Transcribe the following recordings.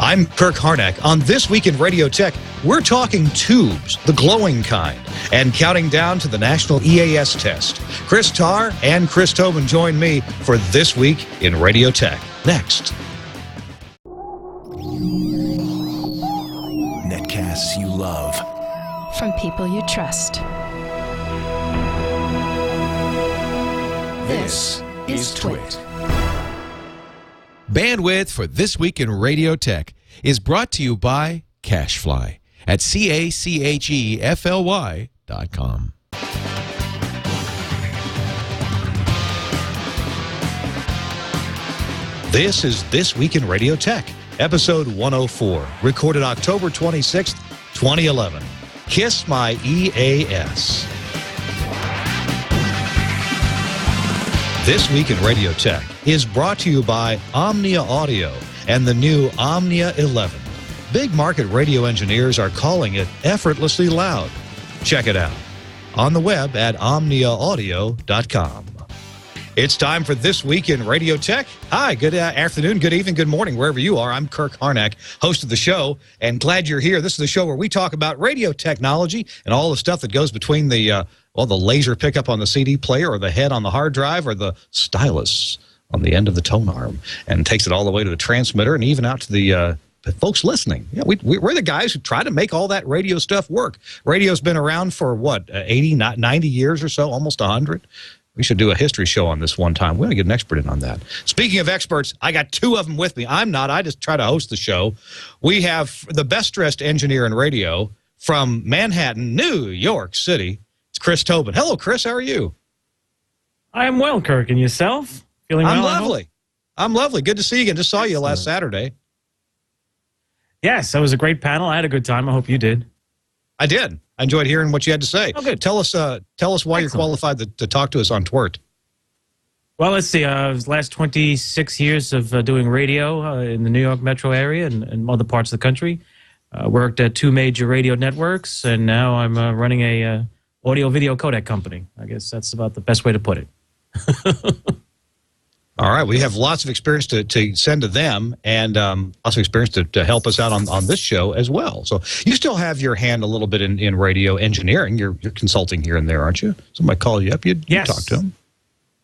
I'm Kirk Harnack. On This Week in Radio Tech, we're talking tubes, the glowing kind, and counting down to the National EAS Test. Chris Tarr and Chris Tobin join me for This Week in Radio Tech. Next. Netcasts you love. From people you trust. This is TWiRT. Bandwidth for This Week in Radio Tech is brought to you by CacheFly at CACHEFLY.com. This is This Week in Radio Tech, episode 104, recorded October 26th, 2011. Kiss My EAS. This Week in Radio Tech is brought to you by Omnia Audio and the new Omnia 11. Big market radio engineers are calling it effortlessly loud. Check it out on the web at omniaaudio.com. It's time for This Week in Radio Tech. Hi, good afternoon, good evening, good morning, wherever you are. I'm Kirk Harnack, host of the show, and glad you're here. This is the show where we talk about radio technology and all the stuff that goes between the laser pickup on the CD player or the head on the hard drive or the stylus on the end of the tone arm, and takes it all the way to the transmitter and even out to the folks listening. Yeah, we're the guys who try to make all that radio stuff work. Radio's been around for, 80, 90 years or so, almost 100. We should do a history show on this one time. We ought to get an expert in on that. Speaking of experts, I got two of them with me. I'm not. I just try to host the show. We have the best-dressed engineer in radio from Manhattan, New York City. It's Chris Tobin. Hello, Chris. How are you? I am well, Kirk. And yourself? Feeling well? I'm lovely. I'm lovely. Good to see you again. Just saw you last Saturday. Yes, that was a great panel. I had a good time. I hope you did. I did. I enjoyed hearing what you had to say. Oh, good. Tell us why you're qualified to talk to us on TWiRT. Well, let's see. Last 26 years of doing radio in the New York metro area and other parts of the country. Worked at two major radio networks, and now I'm running a audio-video codec company. I guess that's about the best way to put it. All right. We have lots of experience to send to them, and lots of experience to help us out on this show as well. So you still have your hand a little bit in radio engineering. You're consulting here and there, aren't you? Somebody call you up. You talk to them.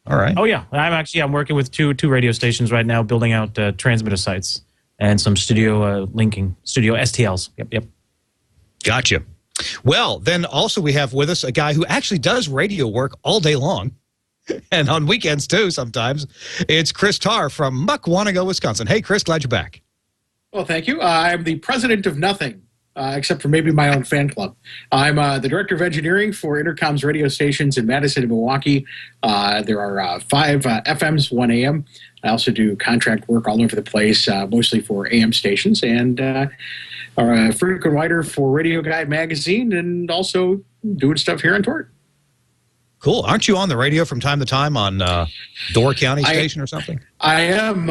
All right. Oh, yeah. I'm working with two radio stations right now, building out transmitter sites and some studio studio STLs. Yep. Gotcha. Well, then also we have with us a guy who actually does radio work all day long. And on weekends, too, sometimes. It's Chris Tarr from Muckwonago, Wisconsin. Hey, Chris, glad you're back. Well, thank you. I'm the president of nothing, except for maybe my own fan club. I'm the director of engineering for Intercom's radio stations in Madison and Milwaukee. There are 5 FMs, 1 AM. I also do contract work all over the place, mostly for AM stations, and are a frequent writer for Radio Guide magazine, and also doing stuff here on TWiRT. Cool. Aren't you on the radio from time to time on Door County Station or something? I am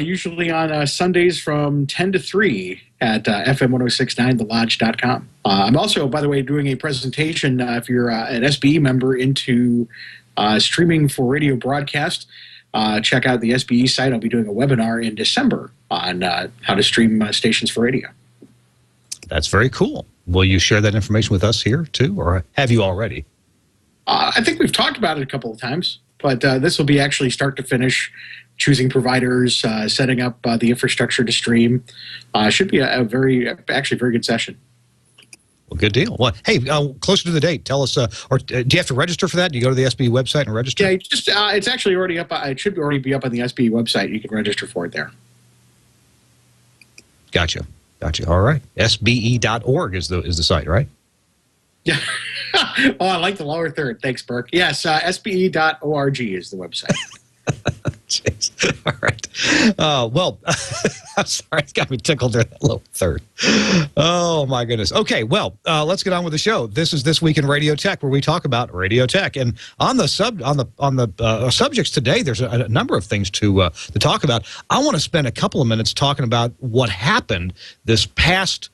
usually on Sundays from 10 to 3 at FM 1069, thelodge.com. I'm also, by the way, doing a presentation if you're an SBE member into streaming for radio broadcast. Check out the SBE site. I'll be doing a webinar in December on how to stream stations for radio. That's very cool. Will you share that information with us here, too, or have you already? I think we've talked about it a couple of times, but this will be actually start to finish, choosing providers, setting up the infrastructure to stream. Should be a very good session. Well, good deal. Well, hey, closer to the date, tell us, or do you have to register for that? Do you go to the SBE website and register? Yeah, it's actually already up. It should already be up on the SBE website. You can register for it there. Gotcha. All right. SBE.org is the site, right? Yeah. Oh, I like the lower third. Thanks, Burke. Yes, SBE.org is the website. Jeez. All right. Well, I'm sorry. It's got me tickled there, that lower third. Oh, my goodness. Okay, well, let's get on with the show. This is This Week in Radio Tech, where we talk about radio tech. And on the subjects today, there's a number of things to talk about. I want to spend a couple of minutes talking about what happened this past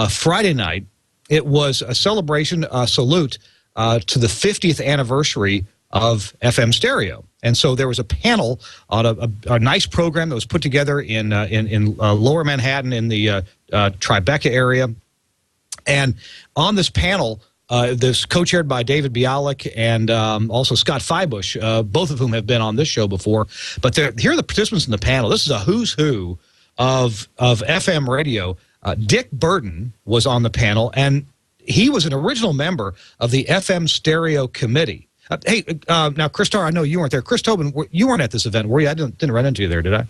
Friday night. It was a celebration, a salute to the 50th anniversary of FM stereo. And so there was a panel on a nice program that was put together in Lower Manhattan in the Tribeca area. And on this panel, this co-chaired by David Bialik and also Scott Feibush, both of whom have been on this show before. But here are the participants in the panel. This is a who's who of FM radio. Dick Burton was on the panel, and he was an original member of the FM Stereo Committee. Hey, now, Chris Starr, I know you weren't there. Chris Tobin, you weren't at this event, were you? I didn't run into you there, did I?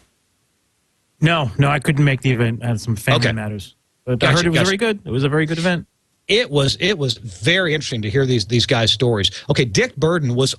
No, I couldn't make the event. I had some family matters. But I heard it was very good. It was a very good event. It was very interesting to hear these guys' stories. Okay, Dick Burton was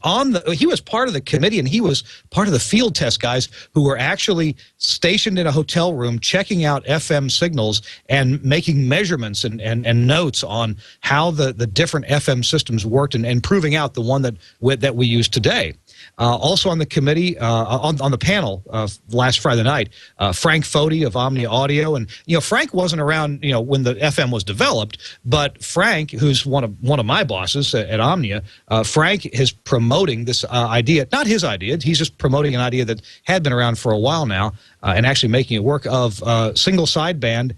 he was part of the committee, and he was part of the field test guys who were actually stationed in a hotel room checking out FM signals and making measurements and notes on how the different FM systems worked and proving out the one that we use today. Also on the committee, on the panel last Friday night, Frank Foti of Omnia Audio, and Frank wasn't around when the FM was developed, but Frank, who's one of my bosses at Omnia, Frank is promoting this idea, not his idea, he's just promoting an idea that had been around for a while now, and actually making it work, of single sideband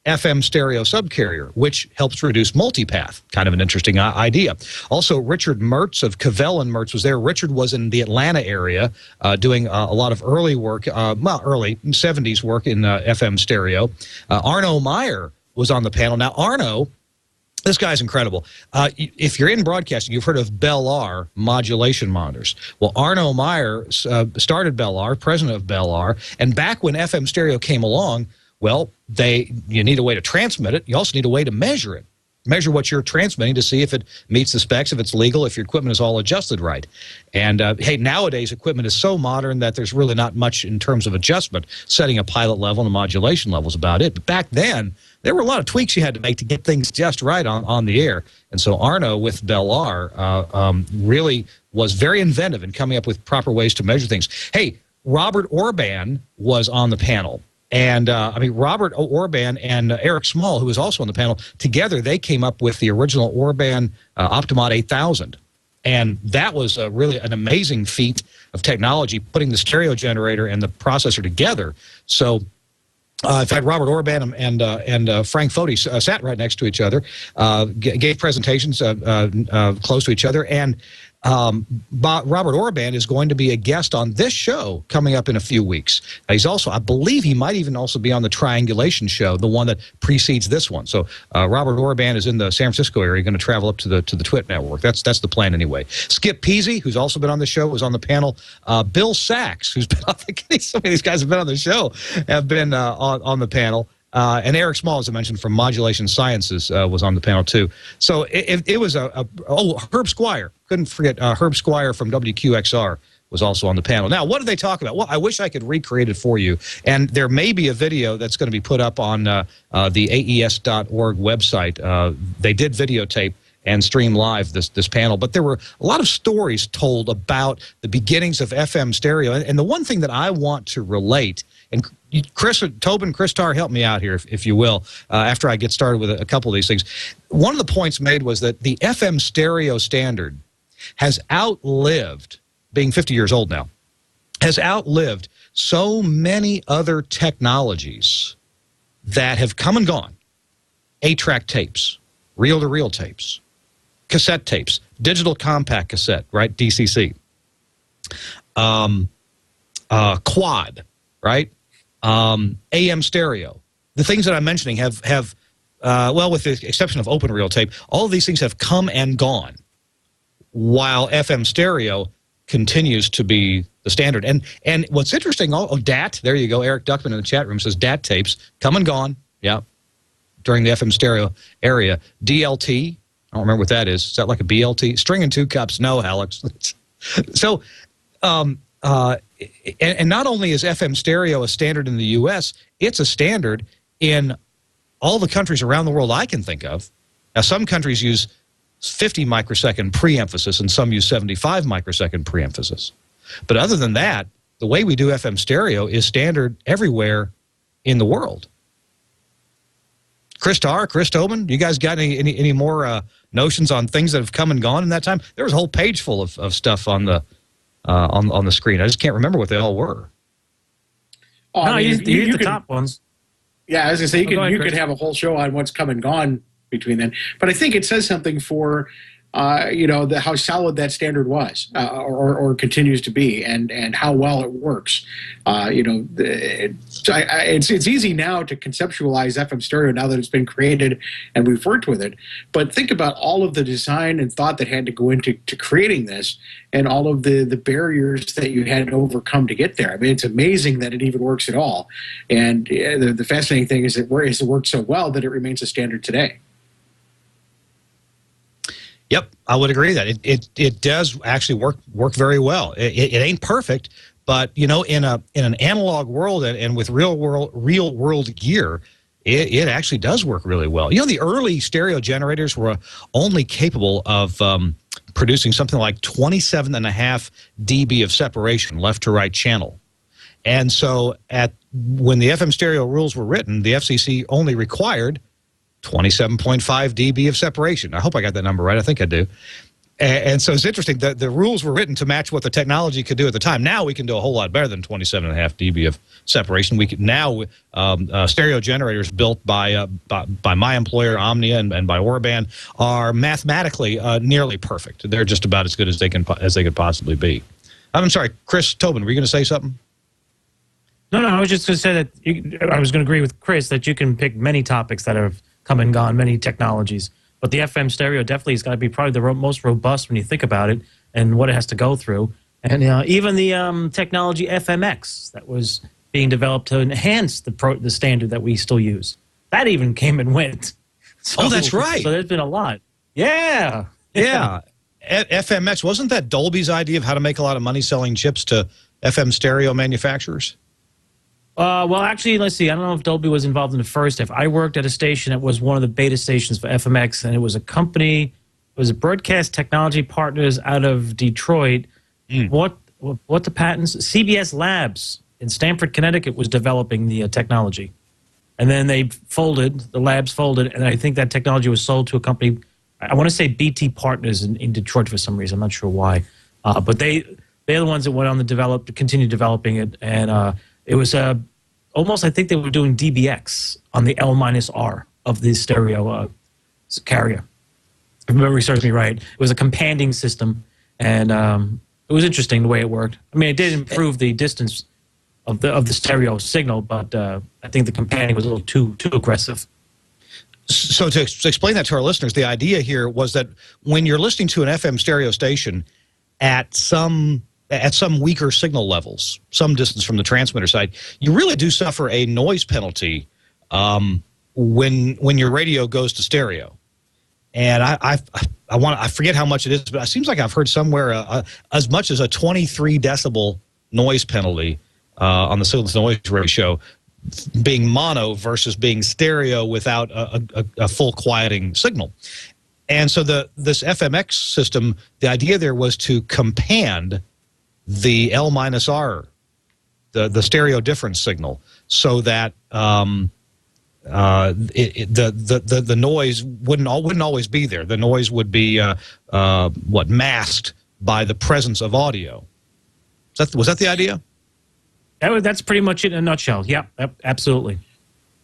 FM stereo subcarrier, which helps reduce multipath. Kind of an interesting idea. Also, Richard Mertz of Cavell and Mertz was there. Richard was in the Atlanta area doing a lot of early work, early 70s work in FM stereo. Arno Meyer was on the panel. Now, Arno, this guy's incredible. If you're in broadcasting, you've heard of Bell R modulation monitors. Well, Arno Meyer started Bell R, president of Bell R, and back when FM stereo came along, well, you need a way to transmit it. You also need a way to measure it. Measure what you're transmitting to see if it meets the specs, if it's legal, if your equipment is all adjusted right. And, hey, nowadays equipment is so modern that there's really not much in terms of adjustment. Setting a pilot level and a modulation level is about it. But back then, there were a lot of tweaks you had to make to get things just right on the air. And so Arno with Bell R really was very inventive in coming up with proper ways to measure things. Hey, Robert Orban was on the panel. And, Robert Orban and Eric Small, who was also on the panel, together they came up with the original Orban Optimod 8000. And that was really an amazing feat of technology, putting the stereo generator and the processor together. So, in fact, Robert Orban and Frank Foti sat right next to each other, gave presentations close to each other, and Robert Orban is going to be a guest on this show coming up in a few weeks. He's also, I believe he might even also be on the Triangulation show, the one that precedes this one. So Robert Orban is in the San Francisco area, going to travel up to the TWiRT network. That's the plan anyway. Skip Peasy, who's also been on the show, was on the panel. Bill Sachs, who's been on the, so many of these guys have been on the show, have been on the panel. And Eric Small, as I mentioned, from Modulation Sciences was on the panel, too. So it was Herb Squire. Couldn't forget Herb Squire from WQXR was also on the panel. Now, what did they talk about? Well, I wish I could recreate it for you. And there may be a video that's going to be put up on the AES.org website. They did videotape and stream live this panel. But there were a lot of stories told about the beginnings of FM stereo. And the one thing that I want to relate, and Tobin, Chris Starr, help me out here, if you will, after I get started with a couple of these things. One of the points made was that the FM stereo standard has outlived, being 50 years old now, has outlived so many other technologies that have come and gone. 8-track tapes, reel-to-reel tapes, cassette tapes, digital compact cassette, right, DCC, quad, right, AM stereo. The things that I'm mentioning have well, with the exception of open reel tape, all of these things have come and gone, while FM stereo continues to be the standard. And what's interesting, DAT, there you go, Eric Duckman in the chat room says DAT tapes, come and gone, yeah, during the FM stereo area. DLT, I don't remember what that is. Is that like a BLT? String and 2 cups, no, Alex. So, and not only is FM stereo a standard in the U.S., it's a standard in all the countries around the world I can think of. Now, some countries use 50 microsecond pre-emphasis and some use 75 microsecond pre-emphasis. But other than that, the way we do FM stereo is standard everywhere in the world. Chris Tarr, Chris Tobin, you guys got any more notions on things that have come and gone in that time? There was a whole page full of stuff on the screen. I just can't remember what they all were. Oh, no, you the top ones. Yeah, as I say, you could have a whole show on what's come and gone between then. But I think it says something for how solid that standard was, or continues to be, and how well it works. It's easy now to conceptualize FM stereo now that it's been created and we've worked with it. But think about all of the design and thought that had to go into creating this, and all of the barriers that you had to overcome to get there. I mean, it's amazing that it even works at all. And the fascinating thing is it worked so well that it remains a standard today. Yep, I would agree that it does actually work very well. It ain't perfect, but in an analog world and with real world gear, it actually does work really well. The early stereo generators were only capable of producing something like 27.5 dB of separation, left to right channel, and so when the FM stereo rules were written, the FCC only required 27.5 dB of separation. I hope I got that number right. I think I do. And so it's interesting that the rules were written to match what the technology could do at the time. Now we can do a whole lot better than 27.5 dB of separation. We can now stereo generators built by my employer Omnia and by Orban are mathematically nearly perfect. They're just about as good as they could possibly be. I'm sorry, Chris Tobin, were you going to say something? No, I was just going to say that I was going to agree with Chris that you can pick many topics that have come and gone, many technologies. But the FM stereo definitely has got to be probably the most robust when you think about it and what it has to go through. And even the technology FMX that was being developed to enhance the standard that we still use, that even came and went. So, that's right. So there's been a lot. Yeah. FMX, wasn't that Dolby's idea of how to make a lot of money selling chips to FM stereo manufacturers? Well, actually, let's see. I don't know if Dolby was involved in the first. If I worked at a station that was one of the beta stations for FMX, and it was a company, it was a Broadcast Technology Partners out of Detroit. What the patents? CBS Labs in Stamford, Connecticut was developing the technology. And then they folded, the labs folded, and I think that technology was sold to a company, I want to say BT Partners in Detroit for some reason. I'm not sure why. But they're the ones that went on to continue developing it, and it was almost, I think they were doing DBX on the L-R of the stereo carrier. If memory serves me right. It was a companding system, and it was interesting the way it worked. I mean, it did improve the distance of the stereo signal, but I think the companding was a little too aggressive. So to explain that to our listeners, the idea here was that when you're listening to an FM stereo station at some weaker signal levels, some distance from the transmitter side, you really do suffer a noise penalty when your radio goes to stereo. And I forget how much it is, but it seems like I've heard somewhere as much as a 23 decibel noise penalty on the signal to noise ratio, being mono versus being stereo without a full quieting signal. And so this FMX system, the idea there was to compand the L-R, the stereo difference signal, so that the noise wouldn't always be there. The noise would be masked by the presence of audio. Was that the idea? That's pretty much it in a nutshell. Yeah, absolutely.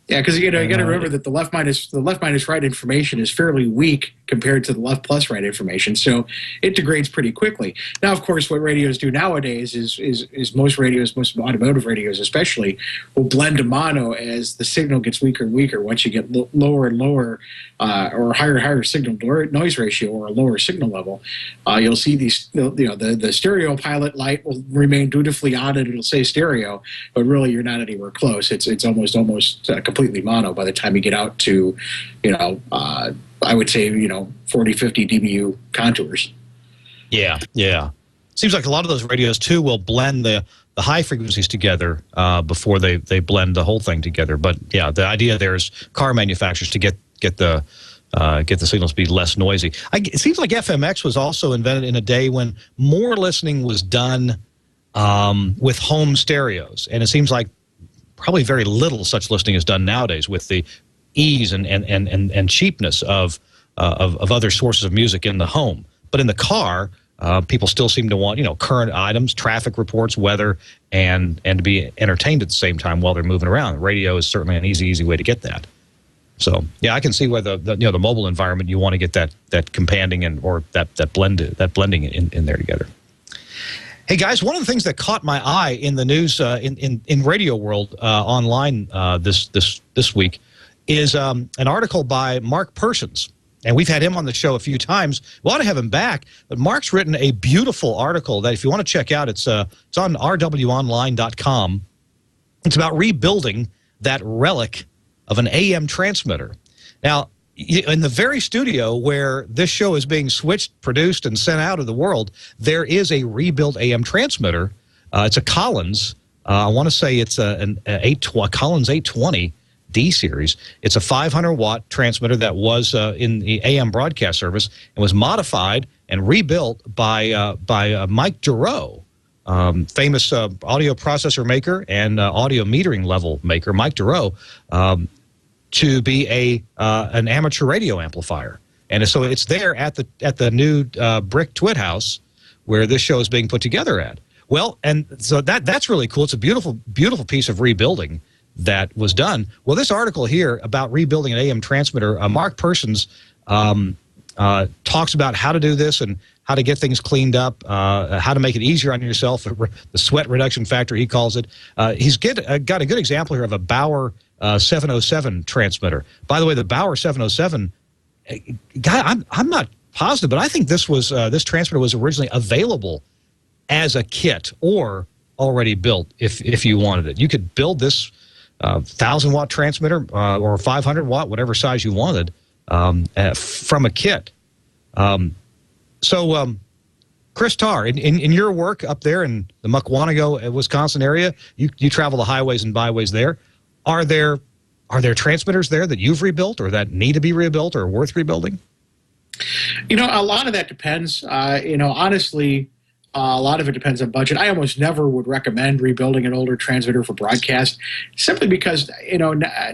Yeah, because you got to remember that the left minus right information is fairly weak compared to the left plus right information, so it degrades pretty quickly. Now, of course, what radios do nowadays is most radios, most automotive radios especially, will blend to mono as the signal gets weaker and weaker. Once you get lower and lower, or higher and higher signal noise ratio, or a lower signal level, you'll see these. The stereo pilot light will remain dutifully on, and it'll say stereo, but really you're not anywhere close. It's almost completely mono by the time you get out to, I would say, 40, 50 dBu contours. Yeah. Seems like a lot of those radios too will blend the high frequencies together before they blend the whole thing together. But yeah, the idea there is car manufacturers to get the signals to be less noisy. It seems like FMX was also invented in a day when more listening was done with home stereos, and it seems like probably very little such listening is done nowadays with the ease and cheapness of other sources of music in the home. But in the car, people still seem to want, current items, traffic reports, weather, and to be entertained at the same time while they're moving around. Radio is certainly an easy way to get that. So yeah, I can see where the mobile environment, you want to get that companion or that blending in there together. Hey guys, one of the things that caught my eye in the news in radio world online this week is an article by Mark Persons. And we've had him on the show a few times. We ought to have him back. But Mark's written a beautiful article that if you want to check out, it's on rwonline.com. It's about rebuilding that relic of an AM transmitter. Now, in the very studio where this show is being switched, produced, and sent out of the world, there is a rebuilt AM transmitter. It's a Collins. I want to say it's a Collins 820. D series. It's a 500-watt transmitter that was in the AM broadcast service and was modified and rebuilt by Mike Giroux, famous audio processor maker and audio metering level maker, Mike Giroux, to be an amateur radio amplifier. And so it's there at the new brick TWiRT house where this show is being put together at. Well, and so that's really cool. It's a beautiful piece of rebuilding that was done. Well, this article here about rebuilding an AM transmitter, Mark Persons talks about how to do this and how to get things cleaned up, how to make it easier on yourself, the sweat reduction factor, he calls it. He's got a good example here of a Bauer 707 transmitter. By the way, the Bauer 707, I'm not positive, but I think this transmitter was originally available as a kit or already built if you wanted it. You could build this 1,000-watt transmitter or 500-watt, whatever size you wanted, from a kit. So, Chris Tarr, in your work up there in the Muckwonago, Wisconsin area, you travel the highways and byways there. Are there transmitters there that you've rebuilt or that need to be rebuilt or worth rebuilding? A lot of that depends. Honestly, a lot of it depends on budget. I almost never would recommend rebuilding an older transmitter for broadcast, simply because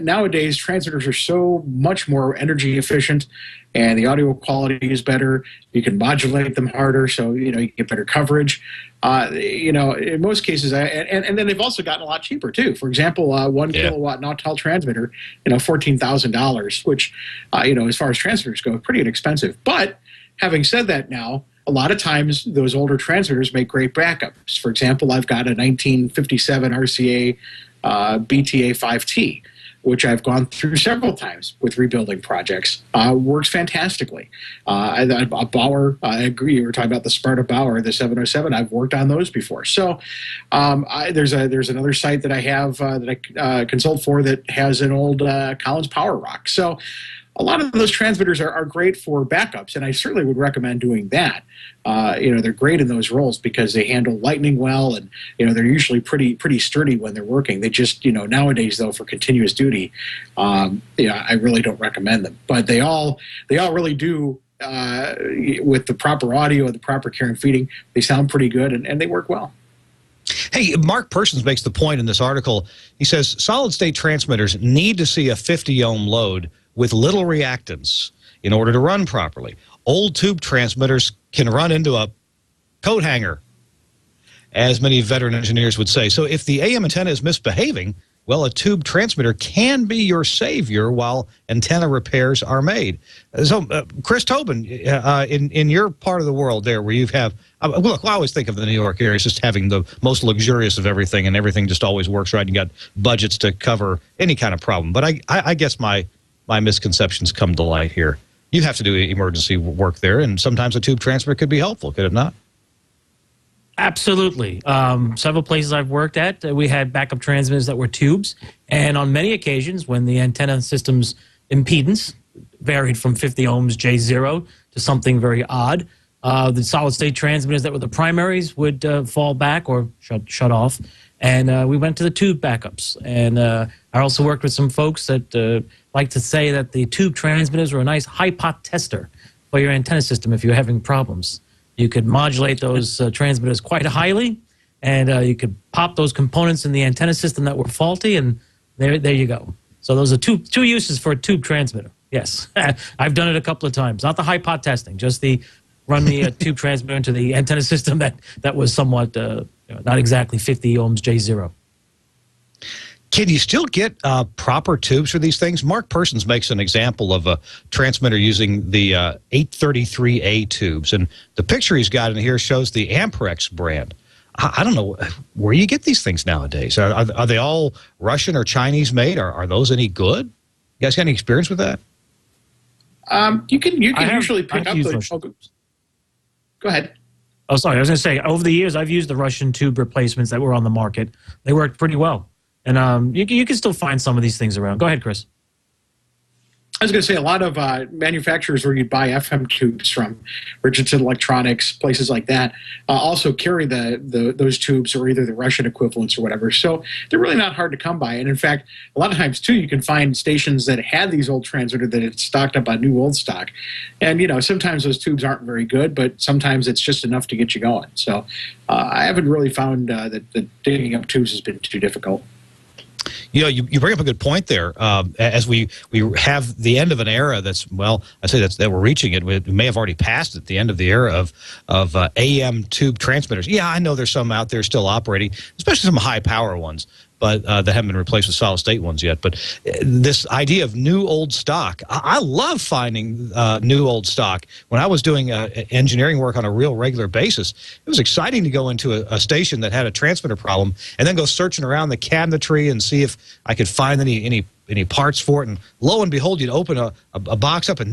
nowadays transmitters are so much more energy efficient, and the audio quality is better. You can modulate them harder, so you get better coverage. In most cases, and then they've also gotten a lot cheaper too. For example, 1 kilowatt Nautel transmitter, $14,000, which as far as transmitters go, pretty inexpensive. But having said that, now, a lot of times those older transmitters make great backups. For example, I've got a 1957 RCA BTA 5T, which I've gone through several times with rebuilding projects. Works fantastically. A Bauer, I agree. You were talking about the Sparta Bauer, the 707. I've worked on those before. So there's another site that I have that I consult for that has an old Collins Power Rock. So a lot of those transmitters are great for backups, and I certainly would recommend doing that. They're great in those roles because they handle lightning well, and they're usually pretty sturdy when they're working. They just nowadays though, for continuous duty, I really don't recommend them. But they all really do with the proper audio and the proper care and feeding. They sound pretty good and they work well. Hey, Mark Persons makes the point in this article. He says solid-state transmitters need to see a 50-ohm load with little reactance in order to run properly. Old tube transmitters can run into a coat hanger, as many veteran engineers would say. So if the AM antenna is misbehaving, well, a tube transmitter can be your savior while antenna repairs are made. So, Chris Tobin, in your part of the world there where you have, look, I always think of the New York area as just having the most luxurious of everything, and everything just always works right. You got budgets to cover any kind of problem. But I guess my misconceptions come to light here. You have to do emergency work there, and sometimes a tube transmitter could be helpful, could it not? Absolutely. Several places I've worked at, we had backup transmitters that were tubes, and on many occasions when the antenna system's impedance varied from 50 ohms J0 to something very odd, the solid-state transmitters that were the primaries would fall back or shut off, and we went to the tube backups. And I also worked with some folks that like to say that the tube transmitters were a nice high-pot tester for your antenna system if you're having problems. You could modulate those transmitters quite highly, and you could pop those components in the antenna system that were faulty, and there you go. So those are two uses for a tube transmitter. Yes, I've done it a couple of times. Not the high pot testing, just the run the tube transmitter into the antenna system that was somewhat not exactly 50 ohms J0. Can you still get proper tubes for these things? Mark Persons makes an example of a transmitter using the 833A tubes, and the picture he's got in here shows the Amperex brand. I don't know where you get these things nowadays. Are they all Russian or Chinese made? Are those any good? You guys got any experience with that? You can usually pick up those. Go ahead. Oh, sorry. I was going to say, over the years, I've used the Russian tube replacements that were on the market. They worked pretty well. And you can still find some of these things around. Go ahead, Chris. I was going to say a lot of manufacturers where you'd buy FM tubes from, Richardson Electronics, places like that, also carry those tubes or either the Russian equivalents or whatever. So they're really not hard to come by. And in fact, a lot of times too, you can find stations that had these old transmitters that had stocked up on new old stock. And sometimes those tubes aren't very good, but sometimes it's just enough to get you going. So I haven't really found that digging up tubes has been too difficult. You bring up a good point there. As we have the end of an era that's, well, I say that we're reaching it. We may have already passed it, the end of the era of AM tube transmitters. Yeah, I know there's some out there still operating, especially some high power ones, but that haven't been replaced with solid state ones yet. But this idea of new old stock, I love finding new old stock. When I was doing engineering work on a real regular basis, it was exciting to go into a station that had a transmitter problem and then go searching around the cabinetry and see if I could find any parts for it. And lo and behold, you'd open a box up, and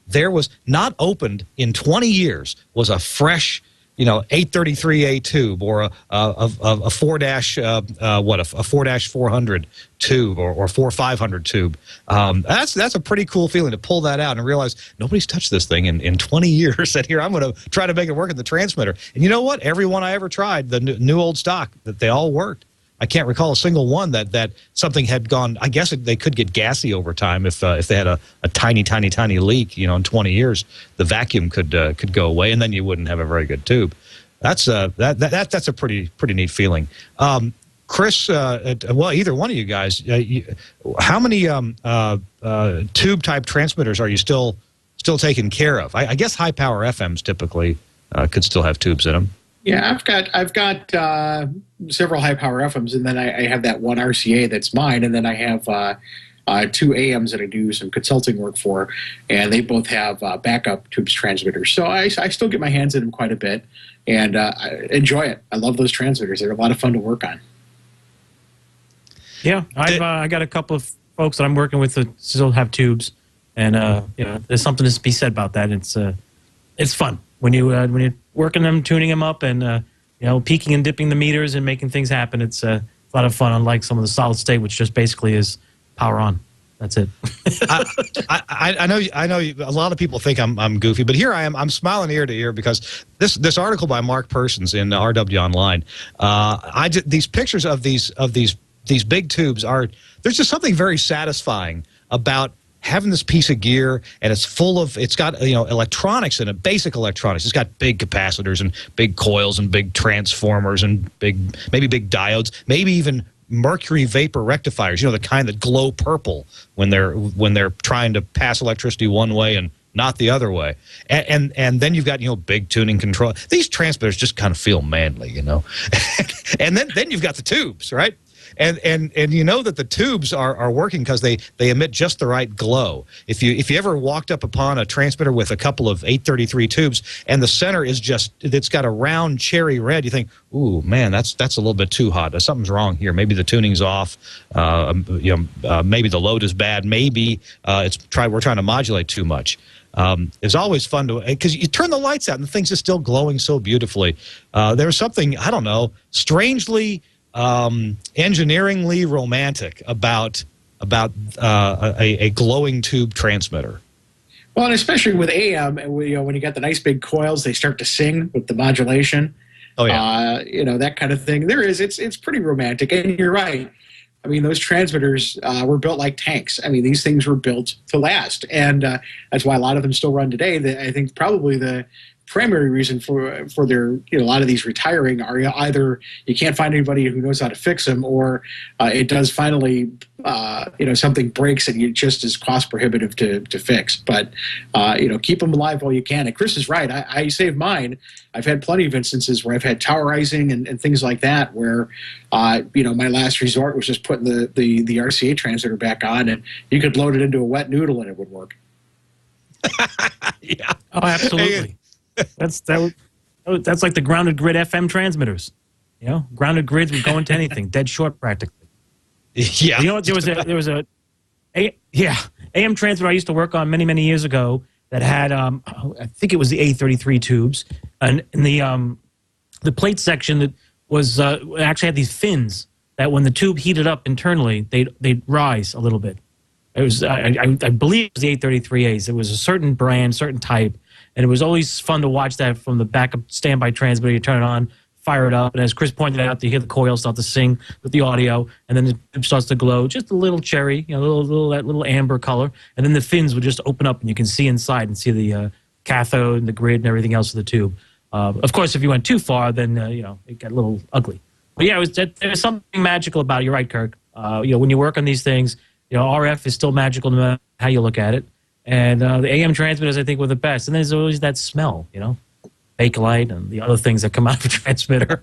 there was not opened in 20 years was a fresh 833A tube or a 4-400 tube or 4500 tube. That's a pretty cool feeling to pull that out and realize nobody's touched this thing in 20 years. And here I'm going to try to make it work in the transmitter. And you know what? Every one I ever tried, the new old stock, that they all worked. I can't recall a single one that something had gone. I guess they could get gassy over time if they had a tiny leak. In 20 years, the vacuum could go away, and then you wouldn't have a very good tube. That's a pretty neat feeling. Chris, well, either one of you guys, how many tube type transmitters are you still taking care of? I guess high power FMs typically could still have tubes in them. Yeah, I've got several high power FMs, and then I have that one RCA that's mine, and then I have two AMs that I do some consulting work for, and they both have backup tubes transmitters. So I still get my hands in them quite a bit, and I enjoy it. I love those transmitters; they're a lot of fun to work on. Yeah, I got a couple of folks that I'm working with that still have tubes, and there's something to be said about that. It's fun when you're working them, tuning them up, and peaking and dipping the meters and making things happen. It's a lot of fun, unlike some of the solid state, which just basically is power on. That's it. I know a lot of people think I'm goofy, but here I am. I'm smiling ear to ear because this article by Mark Persons in RW Online. These pictures of these big tubes there's just something very satisfying about having this piece of gear, and it's got electronics in it, basic electronics. It's got big capacitors and big coils and big transformers and maybe big diodes, maybe even mercury vapor rectifiers. The kind that glow purple when they're trying to pass electricity one way and not the other way. And then you've got big tuning control. These transmitters just kind of feel manly, and then you've got the tubes, right? And you know that the tubes are working because they emit just the right glow. If you ever walked up upon a transmitter with a couple of 833 tubes and the center is it's got a round cherry red, you think, ooh, man, that's a little bit too hot. Something's wrong here. Maybe the tuning's off. Maybe the load is bad. Maybe we're trying to modulate too much. It's always fun because you turn the lights out and the things are still glowing so beautifully. There's something, I don't know, strangely engineeringly romantic about a glowing tube transmitter. Well, and especially with AM, when you got the nice big coils, they start to sing with the modulation. Oh yeah, that kind of thing. It's pretty romantic, and you're right. I mean, those transmitters were built like tanks. I mean, these things were built to last, and that's why a lot of them still run today. I think probably the primary reason for their, a lot of these retiring are either you can't find anybody who knows how to fix them, or it does finally, something breaks and it just is cost prohibitive to fix. But, keep them alive while you can. And Chris is right. I saved mine. I've had plenty of instances where I've had towerizing and things like that where, my last resort was just putting the RCA transmitter back on, and you could load it into a wet noodle and it would work. Yeah. Oh, absolutely. That's like the grounded grid FM transmitters. Grounded grids would go into anything, dead short practically. Yeah. There was a AM transmitter I used to work on many years ago that had I think it was the A33 tubes, and in the plate section that was actually had these fins that when the tube heated up internally, they'd rise a little bit. It was I believe it was the A33As. It was a certain brand, certain type, and it was always fun to watch that from the backup standby transmitter. You turn it on, fire it up, and as Chris pointed out, you hear the coil start to sing with the audio, and then the tube starts to glow, just a little cherry, that little amber color, and then the fins would just open up, and you can see inside and see the cathode and the grid and everything else of the tube. Of course, if you went too far, then it got a little ugly. But yeah, there's something magical about it. You're right, Kirk. When you work on these things, RF is still magical no matter how you look at it. And the AM transmitters, I think, were the best. And there's always that smell, Bakelite and the other things that come out of a transmitter.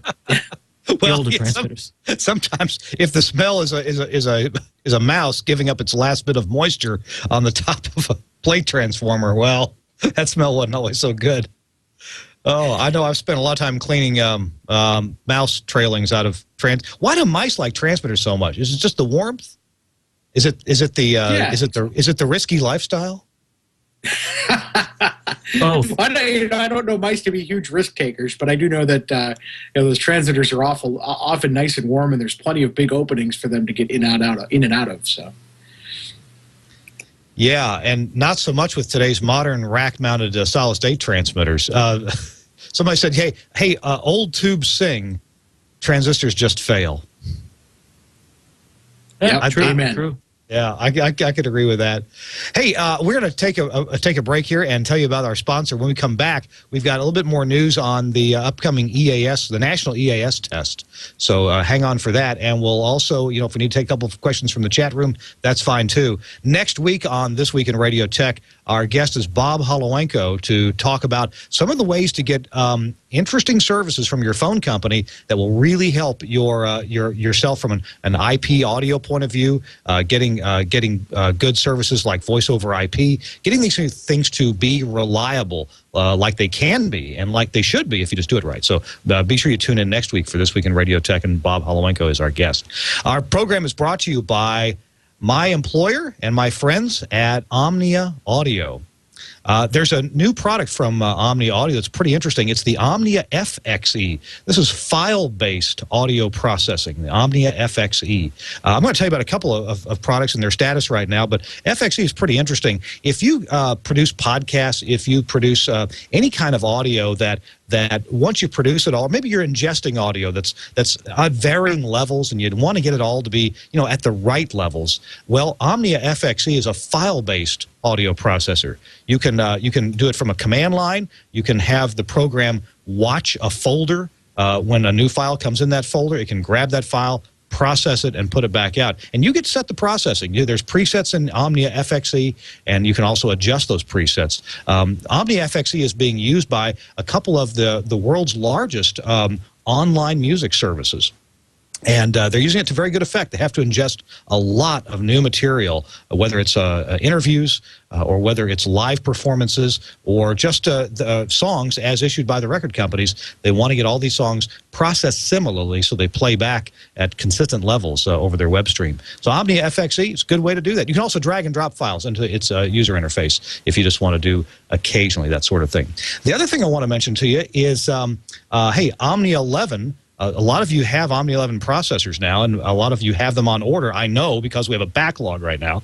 The older transmitters. Sometimes, if the smell is a mouse giving up its last bit of moisture on the top of a plate transformer, well, that smell wasn't always so good. Oh, I know. I've spent a lot of time cleaning mouse trailings out of Why do mice like transmitters so much? Is it just the warmth? Is it the risky lifestyle? Both. I don't know mice to be huge risk takers, but I do know that those transmitters are often nice and warm, and there's plenty of big openings for them to get in and out of. So. Yeah, and not so much with today's modern rack-mounted solid-state transmitters. Somebody said, "Hey, old tubes sing, transistors just fail." Yeah, true. Yeah, I could agree with that. Hey, we're going to take a break here and tell you about our sponsor. When we come back, we've got a little bit more news on the upcoming EAS, the National EAS Test. So hang on for that. And we'll also, if we need to take a couple of questions from the chat room, that's fine too. Next week on This Week in Radio Tech, our guest is Bob Holowenko to talk about some of the ways to get interesting services from your phone company that will really help yourself from an IP audio point of view, getting good services like voice over IP, getting these things to be reliable like they can be and like they should be if you just do it right. So be sure you tune in next week for This Week in Radio Tech, and Bob Holowenko is our guest. Our program is brought to you by my employer and my friends at Omnia Audio. There's a new product from Omnia Audio that's pretty interesting. It's the Omnia FXE. This is file-based audio processing, the Omnia FXE. I'm going to tell you about a couple of products and their status right now, but FXE is pretty interesting. If you produce podcasts, if you produce any kind of audio that once you produce it all, maybe you're ingesting audio that's at varying levels and you'd want to get it all to be at the right levels. Well, Omnia FXE is a file-based audio processor. You can do it from a command line. You can have the program watch a folder. When a new file comes in that folder, it can grab that file, process it, and put it back out. And you get set the processing. There's presets in Omnia FXE, and you can also adjust those presets. Omnia FXE is being used by a couple of the world's largest online music services. And they're using it to very good effect. They have to ingest a lot of new material, whether it's interviews or whether it's live performances or just the songs as issued by the record companies. They want to get all these songs processed similarly so they play back at consistent levels over their web stream. So Omnia FXE is a good way to do that. You can also drag and drop files into its user interface if you just want to do occasionally that sort of thing. The other thing I want to mention to you is, hey, Omnia 11. A lot of you have Omnia 11 processors now, and a lot of you have them on order. I know because we have a backlog right now.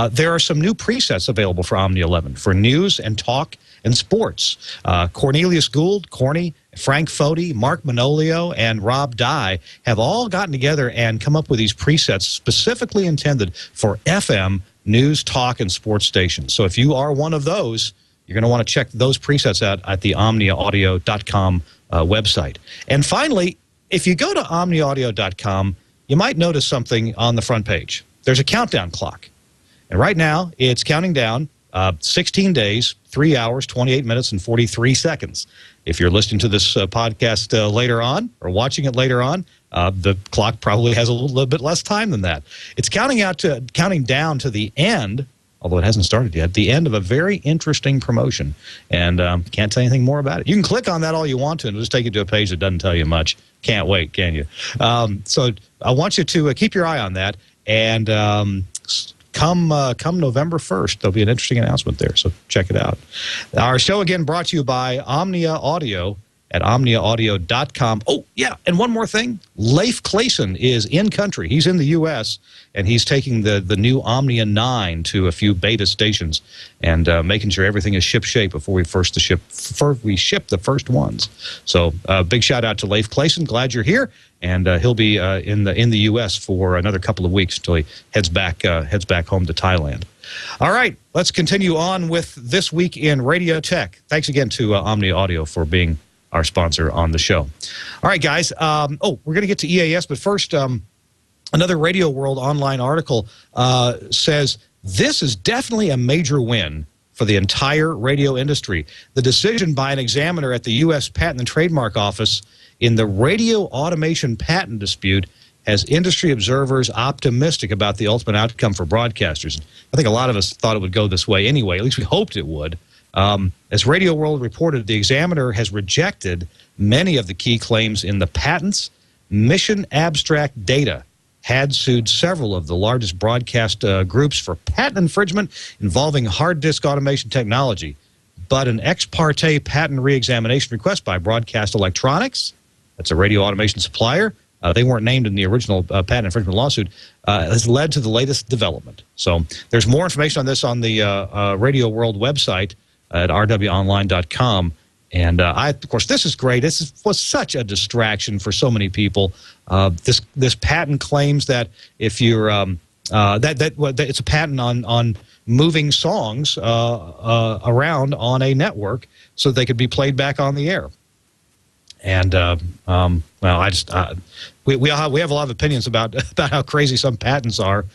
There are some new presets available for Omnia 11 for news and talk and sports. Cornelius Gould, Corny, Frank Foti, Mark Manolio, and Rob Dye have all gotten together and come up with these presets specifically intended for FM news, talk, and sports stations. So if you are one of those, You're going to want to check those presets out at the omniaaudio.com website. And finally, if you go to omniaudio.com, you might notice something on the front page. There's a countdown clock. And right now, it's counting down 16 days, 3 hours, 28 minutes, and 43 seconds. If you're listening to this podcast later on or watching it later on, the clock probably has a little bit less time than that. It's counting down to the end, although it hasn't started yet, the end of a very interesting promotion. And can't tell you anything more about it. You can click on that all you want to, and it'll just take you to a page that doesn't tell you much. Can't wait, can you? So I want you to keep your eye on that. And come November 1st, there'll be an interesting announcement there. So check it out. Our show, again, brought to you by Omnia Audio at omniaaudio.com. Oh, yeah, and one more thing. Leif Clayson is in country. He's in the U.S., and he's taking the new Omnia 9 to a few beta stations and making sure everything is ship-shape before we ship the first ones. So big shout-out to Leif Clayson. Glad you're here, and he'll be in the U.S. for another couple of weeks until he heads back home to Thailand. All right, let's continue on with This Week in Radio Tech. Thanks again to Omnia Audio for being our sponsor on the show. All right, guys. We're going to get to EAS, but first, another Radio World online article says this is definitely a major win for the entire radio industry. The decision by an examiner at the U.S. Patent and Trademark Office in the radio automation patent dispute has industry observers optimistic about the ultimate outcome for broadcasters. I think a lot of us thought it would go this way anyway. At least we hoped it would. As Radio World reported, the examiner has rejected many of the key claims in the patents. Mission Abstract Data had sued several of the largest broadcast groups for patent infringement involving hard disk automation technology. But an ex parte patent reexamination request by Broadcast Electronics, that's a radio automation supplier, they weren't named in the original patent infringement lawsuit, has led to the latest development. So there's more information on this on the Radio World website at rwonline.com. And of course, this is great. This was such a distraction for so many people. This patent claims that if you're that it's a patent on moving songs around on a network so they could be played back on the air. And we have a lot of opinions about how crazy some patents are.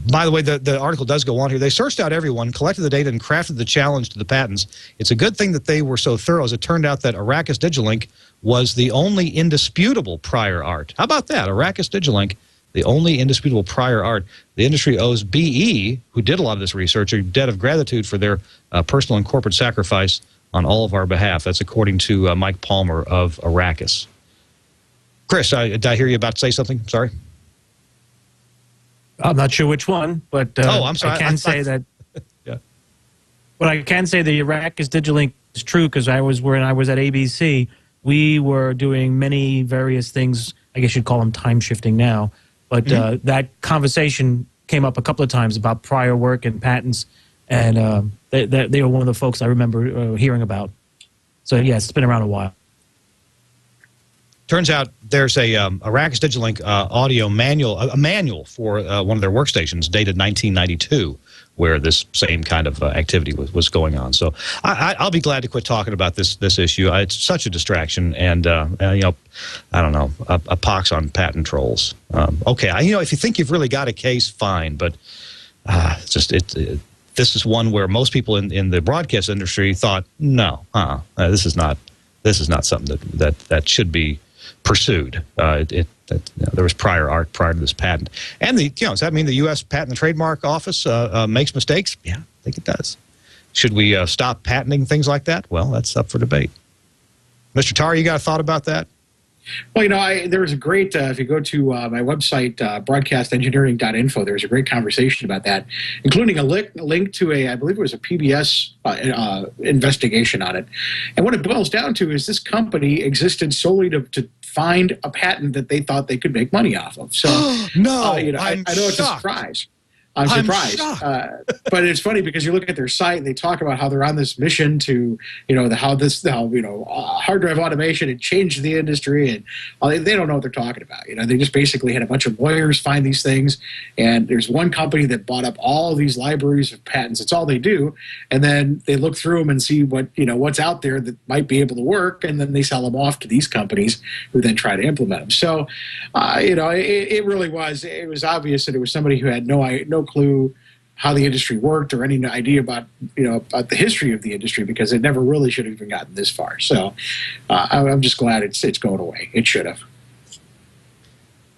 By the way, the article does go on here. They searched out everyone, collected the data, and crafted the challenge to the patents. It's a good thing that they were so thorough, as it turned out that Arrakis Digilink was the only indisputable prior art. How about that? Arrakis Digilink, the only indisputable prior art. The industry owes BE, who did a lot of this research, a debt of gratitude for their personal and corporate sacrifice on all of our behalf. That's according to Mike Palmer of Arrakis. Chris, did I hear you about to say something? Sorry. I'm not sure which one, but I'm sorry. I can say that. Yeah. But I can say the Arrakis Digilink is true because when I was at ABC, we were doing many various things. I guess you'd call them time shifting now. But that conversation came up a couple of times about prior work and patents, and they were one of the folks I remember hearing about. So yeah, it's been around a while. Turns out there's a Arrakis Digilink audio manual, a manual for one of their workstations dated 1992, where this same kind of activity was going on. So I'll be glad to quit talking about this issue. It's such a distraction, and I don't know, a pox on patent trolls. Okay, if you think you've really got a case, fine, but this is one where most people in the broadcast industry thought, no, this is not something that should be pursued. There was prior art prior to this patent. And does that mean the U.S. Patent and Trademark Office makes mistakes? Yeah, I think it does. Should we stop patenting things like that? Well, that's up for debate. Mr. Tar, you got a thought about that? Well, there was a great, if you go to my website, broadcastengineering.info, there's a great conversation about that, including a link to I believe it was a PBS investigation on it. And what it boils down to is this company existed solely to find a patent that they thought they could make money off of. So, no, I know it's a shocked. surprise. I'm surprised. shocked. But it's funny because you look at their site and they talk about how they're on this mission to, hard drive automation had changed the industry, and they don't know what they're talking about. They just basically had a bunch of lawyers find these things, and there's one company that bought up all of these libraries of patents. It's all they do, and then they look through them and see what's out there that might be able to work, and then they sell them off to these companies who then try to implement them. So, it really was. It was obvious that it was somebody who had no clue how the industry worked or any idea about the history of the industry, because it never really should have even gotten this far. So I'm just glad it's going away. It should have.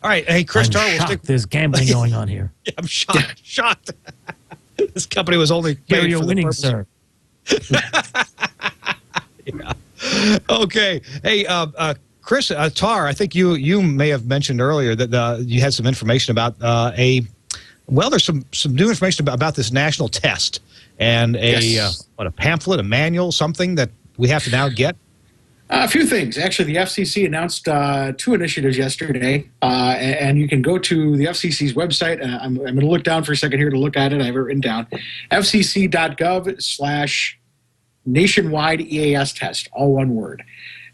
All right, hey, Chris Starr, There's gambling going on here. Yeah, I'm shocked. Shocked. This company was only Here paid you're for the winning, purpose. sir. Yeah. Okay. Hey, Chris Tar, I think you may have mentioned earlier that you had some information about there's some new information about this national test and a pamphlet, a manual, something that we have to now get. A few things. Actually, the FCC announced 2 initiatives yesterday, and you can go to the FCC's website. I'm going to look down for a second here to look at it. I have it written down. fcc.gov/nationwide EAS test, all one word.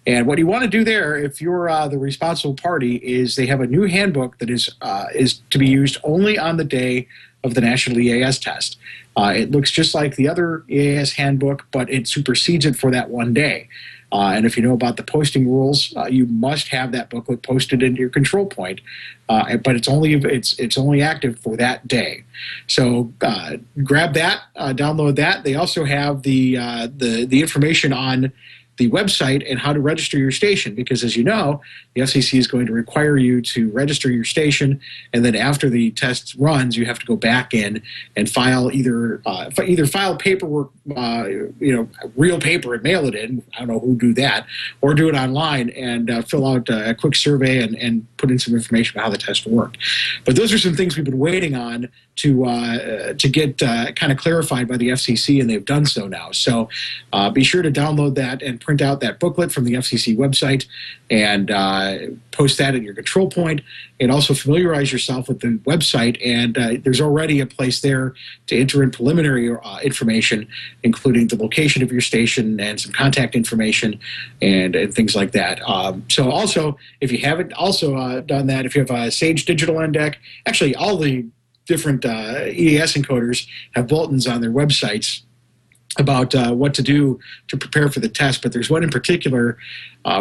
And what you want to do there, if you're the responsible party, is they have a new handbook that is to be used only on the day of the National EAS test. It looks just like the other EAS handbook, but it supersedes it for that one day. And if you know about the posting rules, you must have that booklet posted into your control point. But it's only active for that day. So grab that, download that. They also have the information on the website and how to register your station, because as you know, the FCC is going to require you to register your station, and then after the test runs, you have to go back in and file either file paperwork, real paper and mail it in. I don't know who do that, or do it online and fill out a quick survey and put in some information about how the test worked. But those are some things we've been waiting on to get kind of clarified by the FCC, and they've done so now. So be sure to download that and print out that booklet from the FCC website and post that at your control point, and also familiarize yourself with the website. And there's already a place there to enter in preliminary information, including the location of your station and some contact information and things like that. So also, if you haven't also done that, if you have a Sage Digital NDEC, actually all the different EAS encoders have bulletins on their websites about what to do to prepare for the test, but there's one in particular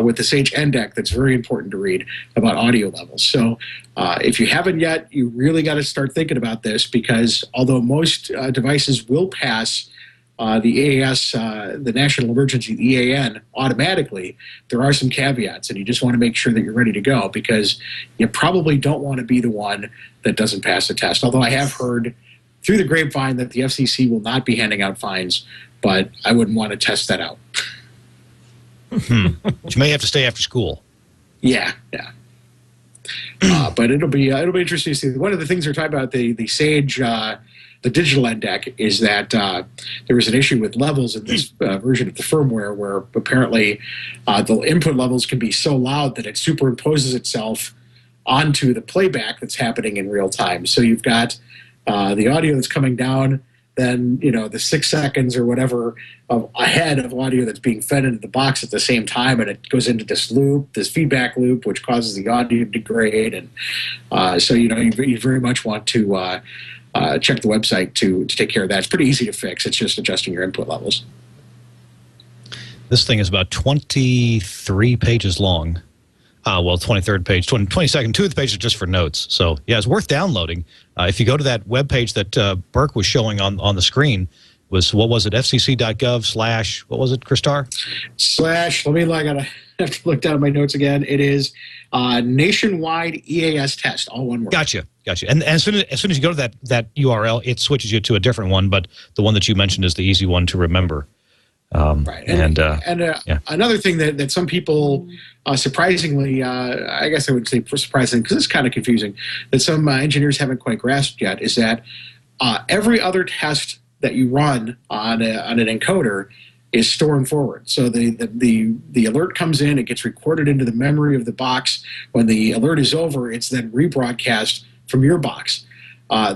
with the Sage NDEC that's very important to read about audio levels. So if you haven't yet, you really got to start thinking about this, because although most devices will pass the EAS, the National Emergency, the EAN, automatically, there are some caveats, and you just want to make sure that you're ready to go, because you probably don't want to be the one that doesn't pass the test. Although I have heard through the grapevine that the FCC will not be handing out fines, but I wouldn't want to test that out. But you may have to stay after school. Yeah. But it'll be interesting to see. One of the things they're talking about, the Sage, the digital NDEC, is that there was an issue with levels in this version of the firmware where apparently the input levels can be so loud that it superimposes itself onto the playback that's happening in real time. So you've got the audio that's coming down, then the 6 seconds or whatever ahead of audio that's being fed into the box at the same time, and it goes into this loop, this feedback loop, which causes the audio to degrade. And so you very much want to check the website to take care of that. It's pretty easy to fix. It's just adjusting your input levels. This thing is about 23 pages long. 23rd page, 22nd, 2 of the pages are just for notes. So, yeah, it's worth downloading. If you go to that webpage that Burke was showing on the screen, what was it, fcc.gov/ what was it, Chris Starr? I have to look down at my notes again. It is Nationwide EAS Test, all one word. Gotcha. And as soon as you go to that URL, it switches you to a different one, but the one that you mentioned is the easy one to remember. Right. And another thing that some people, surprisingly, I guess I would say surprising, because it's kind of confusing, that some engineers haven't quite grasped yet, is that every other test that you run on an encoder is store and forward. So the alert comes in, it gets recorded into the memory of the box. When the alert is over, it's then rebroadcast from your box.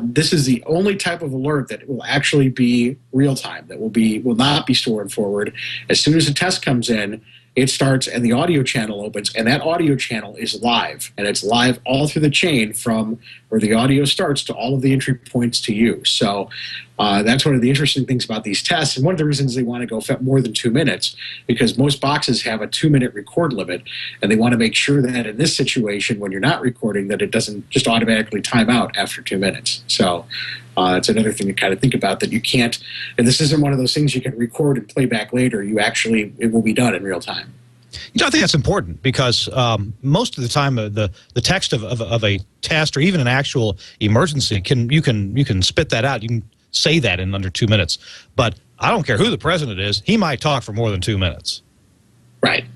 this is the only type of alert that will actually be real time, that will not be stored forward. As soon as the test comes in, it starts and the audio channel opens, and that audio channel is live, and it's live all through the chain from where the audio starts to all of the entry points to you. So that's one of the interesting things about these tests, and one of the reasons they want to go more than 2 minutes, because most boxes have a 2-minute record limit, and they want to make sure that in this situation, when you're not recording, that it doesn't just automatically time out after 2 minutes. So it's another thing to kind of think about, that you can't, and this isn't one of those things you can record and play back later. It will be done in real time. You know, I think that's important because most of the time the text of a test or even an actual emergency you can spit that out. You can say that in under 2 minutes. But I don't care who the president is; he might talk for more than 2 minutes. Right,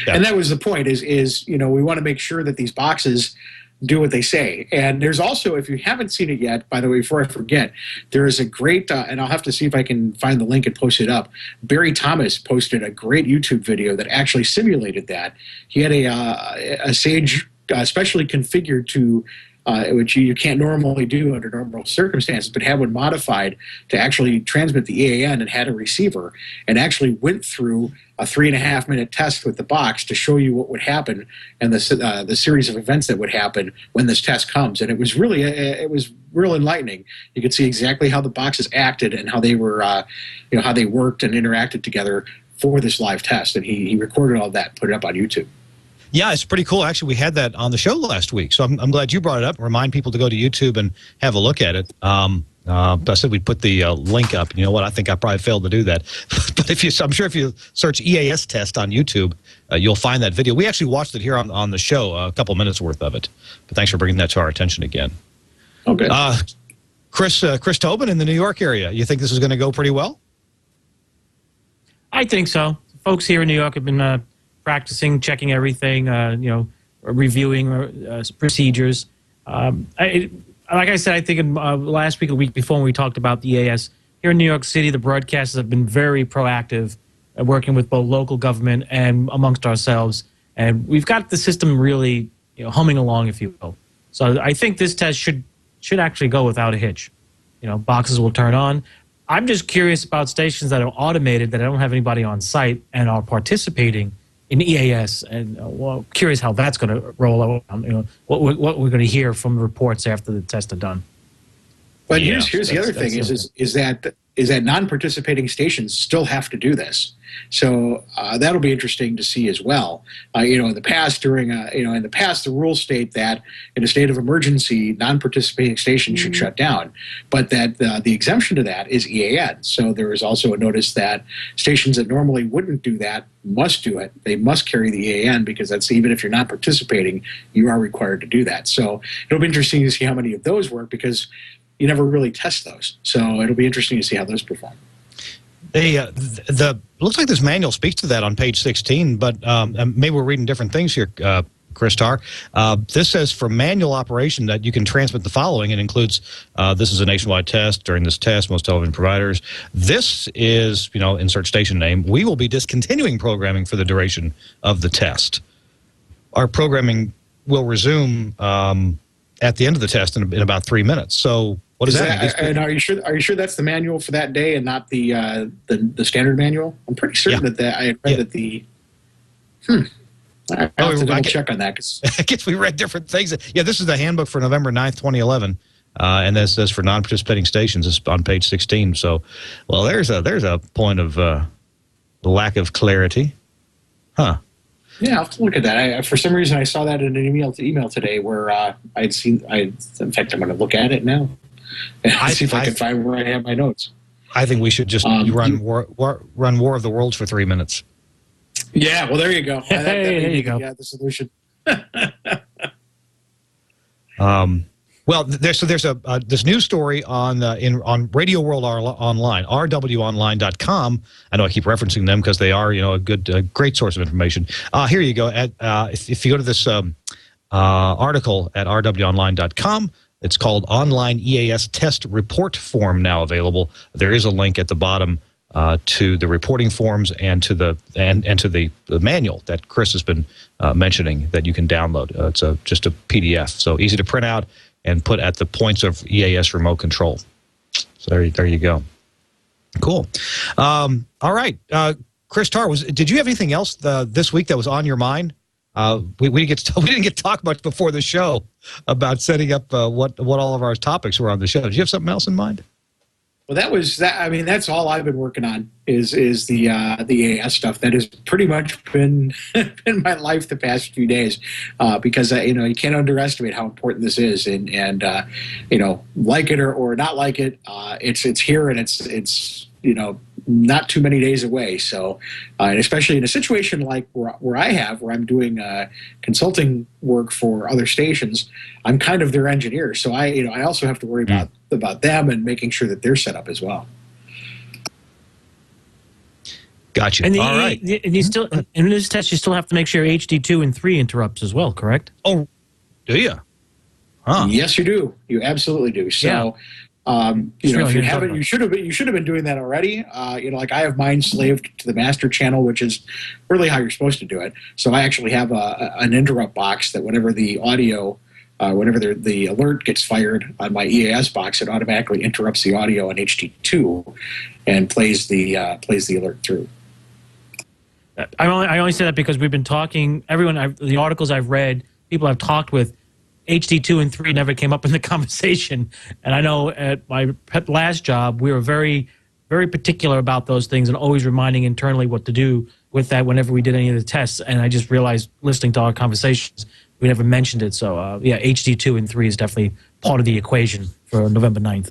yeah. And that was the point. Is we want to make sure that these boxes do what they say. And there's also, if you haven't seen it yet, by the way, before I forget, there is a great, and I'll have to see if I can find the link and post it up. Barry Thomas posted a great YouTube video that actually simulated that. He had a Sage specially configured to, which you can't normally do under normal circumstances, but had one modified to actually transmit the EAN and had a receiver, and actually went through a 3.5-minute test with the box to show you what would happen and the series of events that would happen when this test comes. And it was real enlightening. You could see exactly how the boxes acted and how they were, how they worked and interacted together for this live test. And he recorded all that, put it up on YouTube. Yeah, it's pretty cool. Actually, we had that on the show last week, so I'm glad you brought it up. Remind people to go to YouTube and have a look at it. I said we'd put the link up. You know what? I think I probably failed to do that. But I'm sure if you search EAS test on YouTube, you'll find that video. We actually watched it here on the show, a couple minutes worth of it. But thanks for bringing that to our attention again. Okay. Chris Tobin in the New York area. You think this is going to go pretty well? I think so. Folks here in New York have been practicing, checking everything, reviewing procedures. Like I said, I think in last week or week before when we talked about the EAS, here in New York City, the broadcasters have been very proactive at working with both local government and amongst ourselves. And we've got the system really humming along, if you will. So I think this test should actually go without a hitch. Boxes will turn on. I'm just curious about stations that are automated, that don't have anybody on site and are participating in EAS, and curious how that's going to roll out. What we're going to hear from the reports after the tests are done. But here's the other thing is that non-participating stations still have to do this. So that'll be interesting to see as well. In the past, the rules state that in a state of emergency, non-participating stations should shut down, but that the exemption to that is EAN. So there is also a notice that stations that normally wouldn't do that must do it. They must carry the EAN, because that's, even if you're not participating, you are required to do that. So it'll be interesting to see how many of those work, because you never really test those. So it'll be interesting to see how those perform. Looks like this manual speaks to that on page 16, but maybe we're reading different things here, Chris Tarr. This says for manual operation that you can transmit the following. It includes, this is a nationwide test. During this test, most television providers, this is, insert station name, we will be discontinuing programming for the duration of the test. Our programming will resume at the end of the test in about 3 minutes. So what does that mean? And are you sure that's the manual for that day and not the standard manual? I'm pretty certain that I read that the. I have to double check on that. I guess we read different things. Yeah, this is the handbook for November 9th, 2011. And this says for non-participating stations. It's on page 16. So, well, there's a point of lack of clarity. Huh. Yeah, I'll have to look at that. For some reason, I saw that in an email today where in fact, I'm going to look at it now and see if I can find where I have my notes. I think we should just run War of the Worlds for 3 minutes. Yeah, well, there you go. There you go. Yeah, the solution. Well, there's this news story on Radio World Online, rwonline.com. I know I keep referencing them because they are a great source of information. Here you go. If you go to this article at rwonline.com, it's called Online EAS Test Report Form, now available. There is a link at the bottom to the reporting forms and to the manual that Chris has been mentioning that you can download. It's just a PDF, so easy to print out. and put at the points of EAS remote control. So there you go. Cool. All right. Chris Tarr, did you have anything else this week that was on your mind? We didn't get to talk much before the show about setting up what all of our topics were on the show. Did you have something else in mind? Well, I mean, that's all I've been working on is the EAS stuff. That has pretty much been my life the past few days, because you can't underestimate how important this is, and like it or not like it, it's here, and it's not too many days away. So, and especially in a situation like where I'm doing consulting work for other stations, I'm kind of their engineer. So I also have to worry about them and making sure that they're set up as well. Gotcha. And all right. And you still in this test, you still have to make sure HD2 and 3 interrupts as well, correct? Oh, do you? Huh. Yes, you do. You absolutely do. So. If you haven't, you should have been doing that already. Like I have mine slaved to the master channel, which is really how you're supposed to do it. So I actually have an interrupt box that whenever the audio, whenever the alert gets fired on my EAS box, it automatically interrupts the audio on HD2 and plays the alert through. I only say that because we've been talking. The articles I've read, people I've talked with, HD2 and 3 never came up in the conversation. And I know at my last job, we were very, very particular about those things and always reminding internally what to do with that whenever we did any of the tests. And I just realized, listening to our conversations, we never mentioned it. So, HD2 and 3 is definitely part of the equation for November 9th.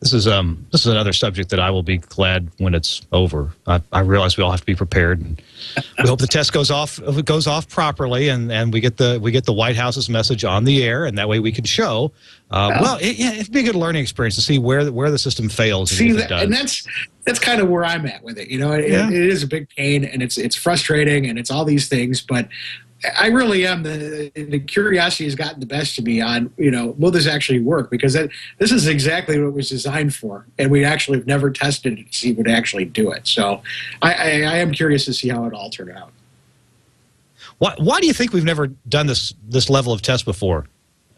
This is another subject that I will be glad when it's over. I realize we all have to be prepared, and we hope the test goes off properly, and we get the White House's message on the air, and that way we can show. It'd be a good learning experience to see where the system fails. And that's kind of where I'm at with it. It is a big pain, and it's frustrating, and it's all these things, but I really am. The curiosity has gotten the best of me on, will this actually work? Because this is exactly what it was designed for, and we actually have never tested it to see if it would actually do it. So I am curious to see how it all turned out. Why do you think we've never done this level of test before?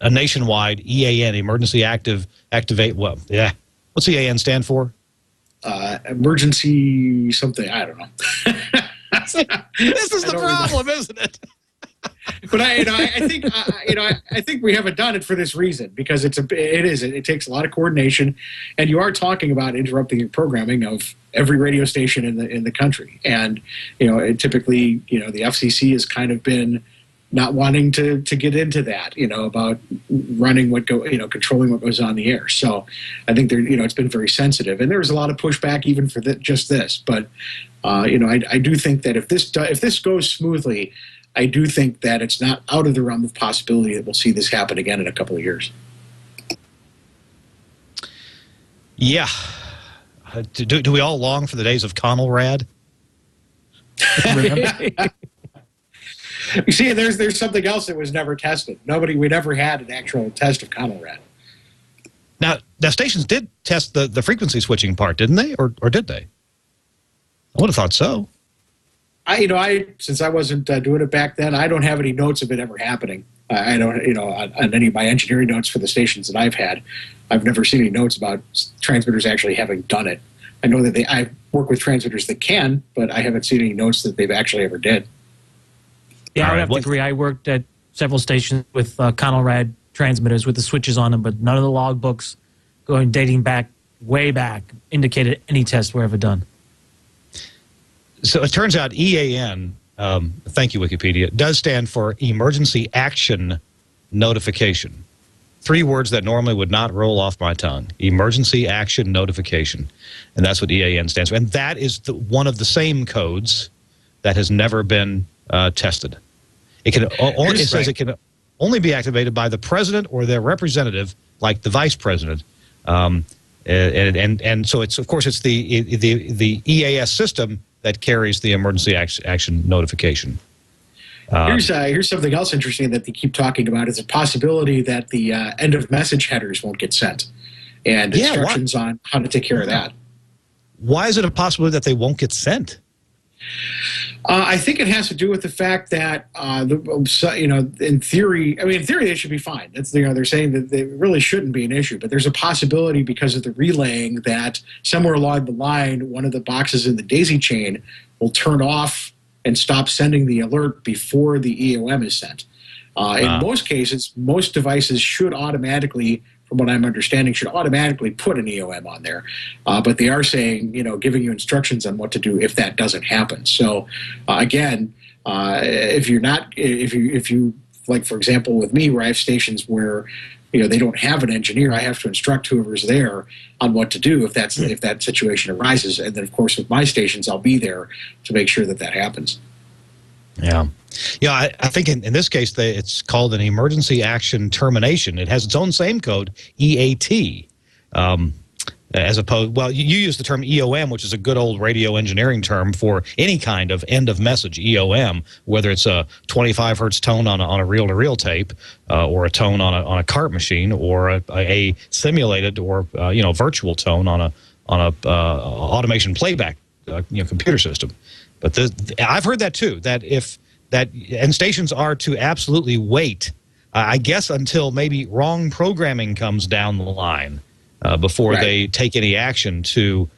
A nationwide EAN, emergency activate. Well, yeah. What's EAN stand for? Emergency something. I don't know. This is the problem, isn't it? But I think we haven't done it for this reason, because it takes a lot of coordination, and you are talking about interrupting your programming of every radio station in the country, and typically the FCC has kind of been not wanting to get into that, about running controlling what goes on the air. So I think it's been very sensitive, and there was a lot of pushback even for just this. But I do think that if this goes smoothly, I do think that it's not out of the realm of possibility that we'll see this happen again in a couple of years. Yeah. Do we all long for the days of Conelrad? You see, there's something else that was never tested. We never had an actual test of Conelrad. Now stations did test the frequency switching part, didn't they? Or did they? I would have thought so. Since I wasn't doing it back then, I don't have any notes of it ever happening. I don't, on any of my engineering notes for the stations that I've had, I've never seen any notes about transmitters actually having done it. I know that I work with transmitters that can, but I haven't seen any notes that they've actually ever did. Yeah, I would have to agree. I worked at several stations with Conelrad transmitters with the switches on them, but none of the logbooks dating back, way back, indicated any tests were ever done. So it turns out EAN, thank you, Wikipedia, does stand for Emergency Action Notification. 3 words that normally would not roll off my tongue. Emergency Action Notification. And that's what EAN stands for. And that is one of the same codes that has never been tested. It says it can only be activated by the president or their representative, like the vice president. And so it's, of course, it's the EAS system that carries the emergency action notification. Here's something else interesting that they keep talking about is a possibility that the end of message headers won't get sent, and instructions on how to take care of that. Why is it a possibility that they won't get sent? I think it has to do with the fact that, in theory, they should be fine. It's, they're saying that it really shouldn't be an issue, but there's a possibility because of the relaying that somewhere along the line, one of the boxes in the daisy chain will turn off and stop sending the alert before the EOM is sent. In most cases, most devices should automatically, from what I'm understanding, should automatically put an EOM on there. But they are saying, giving you instructions on what to do if that doesn't happen. So again, if you like, for example, with me, where I have stations where they don't have an engineer, I have to instruct whoever's there on what to do if that situation arises. And then, of course, with my stations, I'll be there to make sure that happens. Yeah. Yeah, I think in this case, it's called an emergency action termination. It has its own same code, EAT, as opposed, well, you use the term EOM, which is a good old radio engineering term for any kind of end of message, EOM, whether it's a 25 hertz tone on a reel-to-reel tape, or a tone on a cart machine, or a simulated or virtual tone on a automation playback computer system. But I've heard that too. And stations are to absolutely wait, I guess, until maybe wrong programming comes down the line before they take any action to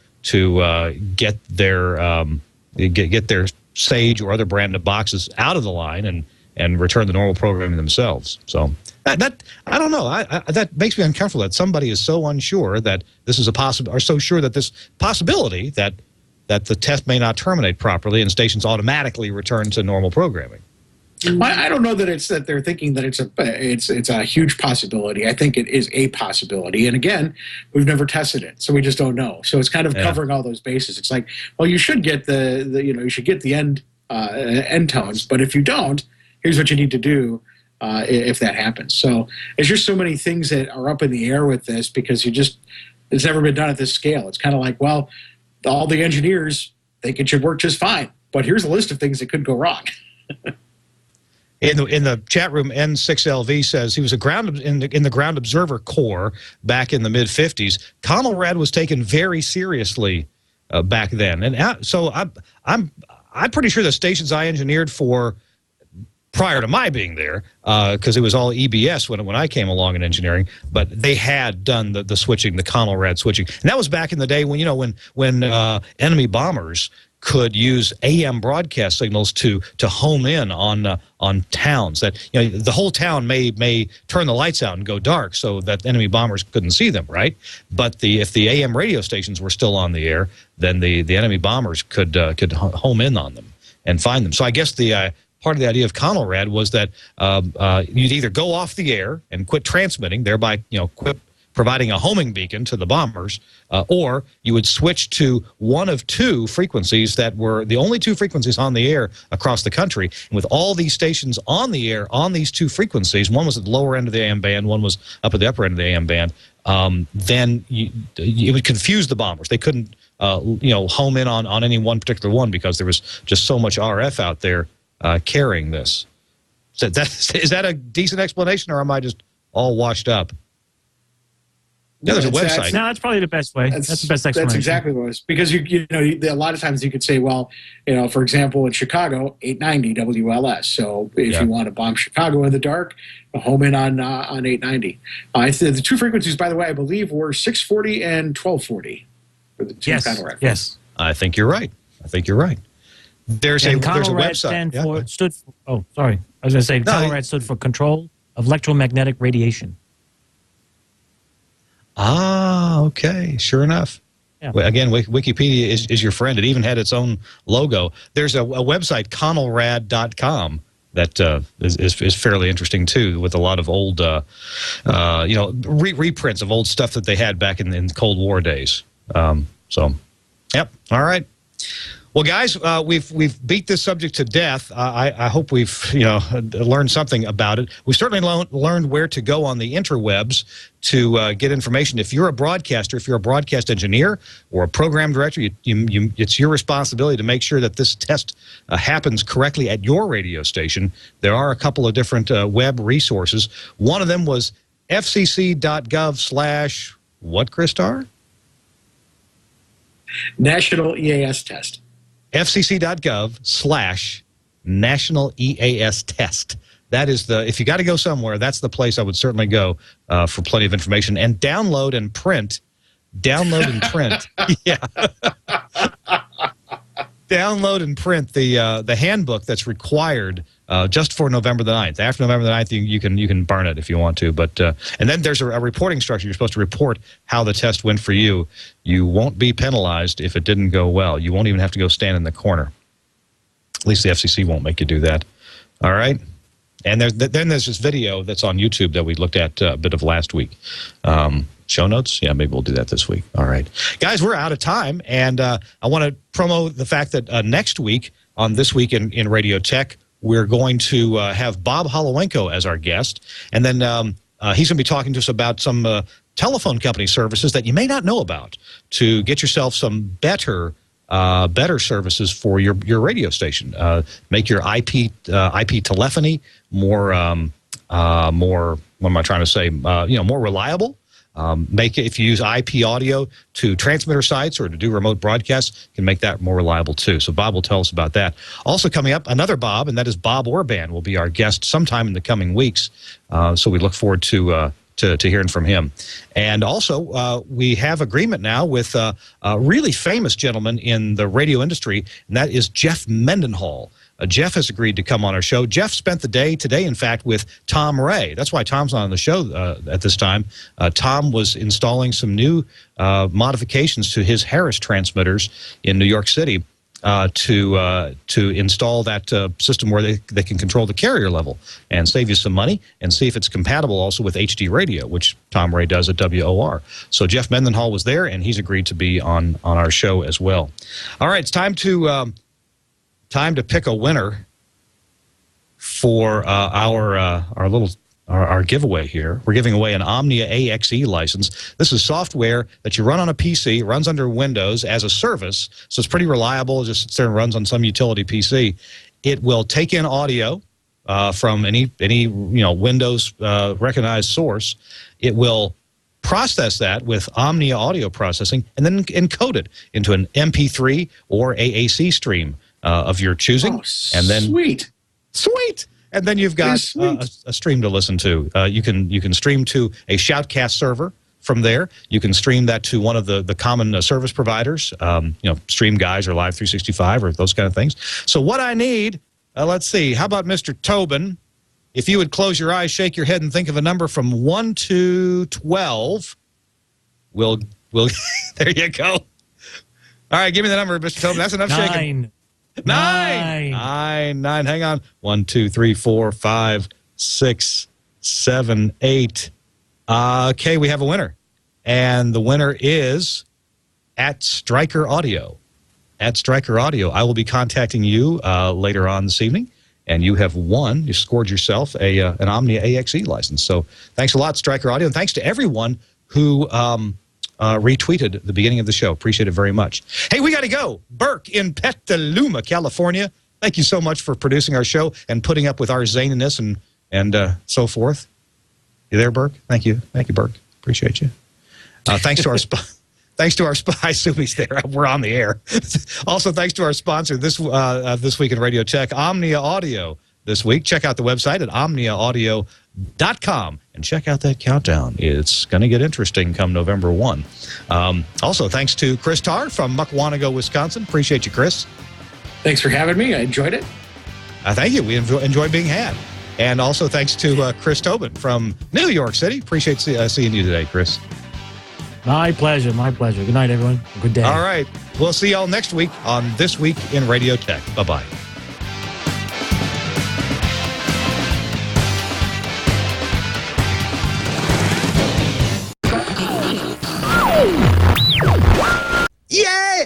get their Sage or other brand of boxes out of the line and return the normal programming themselves. So that I don't know. That makes me uncomfortable that somebody is so unsure that this is a possible, or so sure that this possibility that the test may not terminate properly and stations automatically return to normal programming. I don't know that it's that they're thinking that it's a huge possibility. I think it is a possibility. And again, we've never tested it, so we just don't know. So it's kind of covering all those bases. It's like, well, you should get you should get the end tones, but if you don't, here's what you need to do if that happens. So it's just so many things that are up in the air with this because it's never been done at this scale. It's kind of like, well, all the engineers think it should work just fine, but here's a list of things that could go wrong. In the chat room, N6LV says he was in the Ground Observer Corps back in the mid-'50s. Conelrad was taken very seriously back then, and so I'm pretty sure the stations I engineered for prior to my being there, because it was all EBS when I came along in engineering, but they had done the switching, the Conelrad switching, and that was back in the day when enemy bombers could use AM broadcast signals to home in on towns that the whole town may turn the lights out and go dark so that enemy bombers couldn't see them, right? But if the AM radio stations were still on the air, then the enemy bombers could home in on them and find them. So I guess the part of the idea of Conelrad was that you'd either go off the air and quit transmitting, thereby quit providing a homing beacon to the bombers, or you would switch to one of two frequencies that were the only two frequencies on the air across the country. And with all these stations on the air on these two frequencies, one was at the lower end of the AM band, one was up at the upper end of the AM band, then it would confuse the bombers. They couldn't home in on any one particular one because there was just so much RF out there carrying this. So is that a decent explanation, or am I just all washed up? Yeah, there's a website. No, that's probably the best way. That's the best explanation. That's exactly what it was. Because a lot of times you could say, well, for example, in Chicago, 890 WLS. So if you want to bomb Chicago in the dark, home in on 890. The two frequencies, by the way, I believe were 640 and 1240 for the two Conelrad. Yes. I think you're right. There's a website. Stood for, oh, sorry. I was going to say Conelrad stood for Control of Electromagnetic Radiation. Ah, okay. Sure enough. Yeah. Again, Wikipedia is your friend. It even had its own logo. There's a website, conelrad.com, that is fairly interesting, too, with a lot of old, reprints of old stuff that they had back in the Cold War days. Yep. All right. Well, guys, we've beat this subject to death. I hope we've learned something about it. We certainly learned where to go on the interwebs to get information. If you're a broadcaster, if you're a broadcast engineer or a program director, it's your responsibility to make sure that this test happens correctly at your radio station. There are a couple of different web resources. One of them was fcc.gov/ what, Christar? National EAS Test. fcc.gov/National EAS Test. That is if you got to go somewhere, that's the place I would certainly go for plenty of information. And download and print. Yeah. Download and print the handbook that's required just for November the 9th. After November the 9th, you can burn it if you want to. But and then there's a reporting structure. You're supposed to report how the test went for you. You won't be penalized if it didn't go well. You won't even have to go stand in the corner. At least the FCC won't make you do that. All right? And then there's this video that's on YouTube that we looked at a bit of last week. Show notes? Yeah, maybe we'll do that this week. All right. Guys, we're out of time, and I want to promote the fact that next week on This Week in Radio Tech, we're going to have Bob Holowenko as our guest, and then he's going to be talking to us about some telephone company services that you may not know about to get yourself some better services for your radio station. Make your IP telephony more what am I trying to say? More reliable. Make it, if you use IP audio to transmitter sites or to do remote broadcasts, can make that more reliable too. So Bob will tell us about that. Also coming up, another Bob, and that is Bob Orban will be our guest sometime in the coming weeks. So we look forward to hearing from him. And also, we have agreement now with a really famous gentleman in the radio industry, and that is Jeff Mendenhall. Jeff has agreed to come on our show. Jeff spent the day today, in fact, with Tom Ray. That's why Tom's not on the show at this time. Tom was installing some new modifications to his Harris transmitters in New York City to install that system where they can control the carrier level and save you some money, and see if it's compatible also with HD radio, which Tom Ray does at WOR. So Jeff Mendenhall was there, and he's agreed to be on our show as well. All right, it's time to pick a winner for our giveaway here. We're giving away an Omnia AXE license. This is software that you run on a PC, runs under Windows as a service, so it's pretty reliable. It just sits there and runs on some utility PC. It will take in audio from any Windows recognized source. It will process that with Omnia audio processing and then encode it into an MP3 or AAC stream of your choosing. Oh, and then sweet. And then you've got a stream to listen to. You can stream to a Shoutcast server from there. You can stream that to one of the common service providers, Stream Guys or Live 365 or those kind of things. So what I need, let's see, how about Mr. Tobin? If you would close your eyes, shake your head, and think of a number from 1 to 12, we'll there you go. All right, give me the number, Mr. Tobin. That's enough shaking. 9. Hang on. 1, 2, 3, 4, 5, 6, 7, 8. Okay, we have a winner. And the winner is at Stryker Audio. At Stryker Audio. I will be contacting you later on this evening. And you have won. You scored yourself an Omnia AXE license. So thanks a lot, Stryker Audio. And thanks to everyone who retweeted the beginning of the show. Appreciate it very much. Hey, we got to go. Burke in Petaluma, California. Thank you so much for producing our show and putting up with our zaniness and so forth. You there, Burke? Thank you. Thank you, Burke. Appreciate you. Thanks to our thanks to our I assume he's there. We're on the air. Also, thanks to our sponsor this week in Radio Tech, Omnia Audio. This week, check out the website at omniaaudio.com and check out that countdown. It's going to get interesting come November 1. Also, thanks to Chris Tarr from Muckwonago, Wisconsin. Appreciate you, Chris. Thanks for having me. I enjoyed it. Thank you. We enjoy being had. And also thanks to Chris Tobin from New York City. Appreciate seeing you today, Chris. My pleasure. My pleasure. Good night, everyone. Good day. All right. We'll see y'all next week on This Week in Radio Tech. Bye-bye. Yay!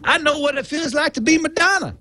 I know what it feels like to be Madonna.